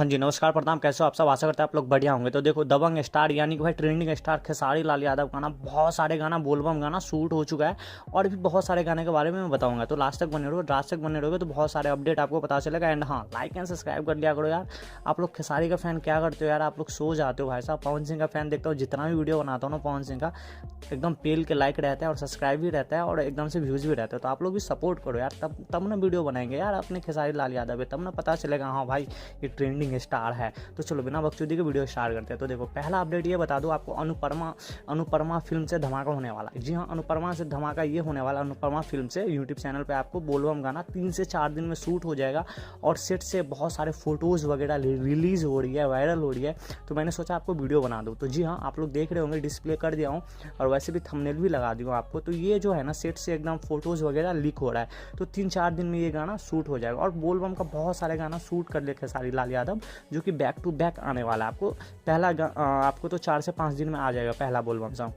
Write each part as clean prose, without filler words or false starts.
हाँ जी, नमस्कार प्रणाम, कैसे हो आप सब। आशा करते हैं आप लोग बढ़िया होंगे। तो देखो, दबंग स्टार यानी कि भाई ट्रेंडिंग स्टार खेसारी लाल यादव का ना बहुत सारे गाना, बोलबम गाना शूट हो चुका है और भी बहुत सारे गाने के बारे में मैं बताऊंगा। तो लास्ट तक बने रहोगे तो बहुत सारे अपडेट आपको पता चलेगा। एंड हाँ, लाइक एंड सब्सक्राइब कर लिया करो यार। आप लोग खेसारी का फैन क्या करते हो यार, आप लोग सो जाते हो भाई साहब। पवन सिंह का फैन देखता हो, जितना भी वीडियो बनाता हूँ ना पवन सिंह का, एकदम पेल के लाइक रहता है और सब्सक्राइब भी रहता है और एकदम से व्यूज़ भी रहते हैं। तो आप लोग भी सपोर्ट करो यार, तब ना वीडियो बनाएंगे यार अपने खेसारी लाल यादव पे, तब ना पता चलेगा हाँ भाई ये ट्रेंडिंग स्टार है। तो चलो बिना बकचोदी के वीडियो स्टार्ट करते हैं। तो देखो, पहला अपडेट ये बता दूं आपको, अनुपरमा फिल्म से धमाका होने वाला है। जी हाँ, अनुपरमा से धमाका ये होने वाला, अनुपरमा फिल्म से यूट्यूब चैनल पे आपको बोलबम गाना 3 से 4 दिन में शूट हो जाएगा और सेट से बहुत सारे फोटोज़ वगैरह रिलीज़ हो रही है, वायरल हो रही है। तो मैंने सोचा आपको वीडियो बना दूँ। तो जी हाँ, आप लोग देख रहे होंगे, डिस्प्ले कर दिया हूँ और वैसे भी थंबनेल भी लगा दूँ आपको। तो ये जो है ना, सेट से एकदम फोटोज़ वगैरह लीक हो रहा है। तो 3-4 दिन में ये गाना शूट हो जाएगा और बोलबम का बहुत सारे गाना शूट कर ले खेसारी लाल यादव, जो कि बैक टू बैक आने वाला है। आपको तो 4 से 5 दिन में आ जाएगा पहला बोलबम सॉन्ग।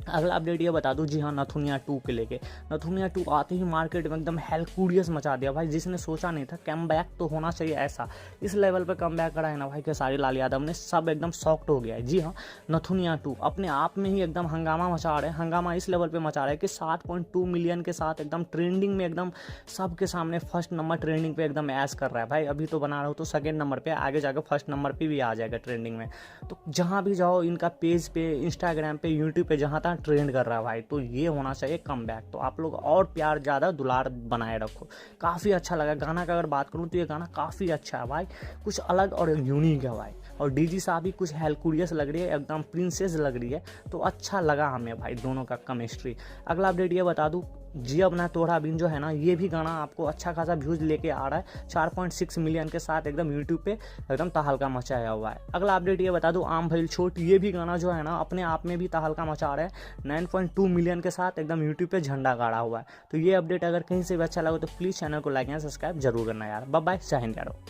अगला अपडेट ये बता दूं, जी हाँ, नथुनिया 2 के लेके। नथुनिया 2 आते ही मार्केट में एकदम हेलकूरियस मचा दिया भाई। जिसने सोचा नहीं था कम बैक तो होना चाहिए ऐसा, इस लेवल पे कम बैक करा है ना भाई खेसारी लाल यादव ने, सब एकदम शॉक्ड हो गया है। जी हाँ, नथुनिया 2 अपने आप में ही एकदम हंगामा मचा रहे हैं। हंगामा इस लेवल पे मचा रहे हैं कि 7.2 मिलियन के साथ एकदम ट्रेंडिंग में, एकदम सबके सामने फर्स्ट नंबर ट्रेंडिंग पे एकदम ऐश कर रहा है भाई। अभी तो बना रहा हूँ तो सेकेंड नंबर पे, आगे जाकर फर्स्ट नंबर पे भी आ जाएगा ट्रेंडिंग में। तो जहाँ भी जाओ इनका पेज पे, इंस्टाग्राम पे, यूट्यूब पे, जहाँ तहाँ ट्रेंड कर रहा है भाई। तो ये होना चाहिए कम बैक। तो आप लोग और प्यार ज़्यादा दुलार बनाए रखो। काफ़ी अच्छा लगा गाना का, अगर बात करूँ तो ये गाना काफ़ी अच्छा है भाई, कुछ अलग और यूनिक है भाई। और डीजी साहब भी कुछ हेलकूरियस लग रही है, एकदम प्रिंसेस लग रही है। तो अच्छा लगा हमें भाई दोनों का केमिस्ट्री। अगला अपडेट ये बता दूँ, जी अब ना तोड़ा बिन जो है ना, ये भी गाना आपको अच्छा खासा व्यूज़ लेके आ रहा है। 4.6 मिलियन के साथ एकदम यूट्यूब पे एकदम तहलका मचाया हुआ है। अगला अपडेट ये बता दूं, आम भइल छोट, ये भी गाना जो है ना अपने आप में भी तहलका मचा रहा है। 9.2 मिलियन के साथ एकदम यूट्यूब पे झंडा गाड़ा हुआ है। तो ये अपडेट अगर कहीं से भी अच्छा लगा तो प्लीज़ चैनल को लाइक एंड सब्सक्राइब जरूर करना यार। बाय बाय, जय हिंद यारो।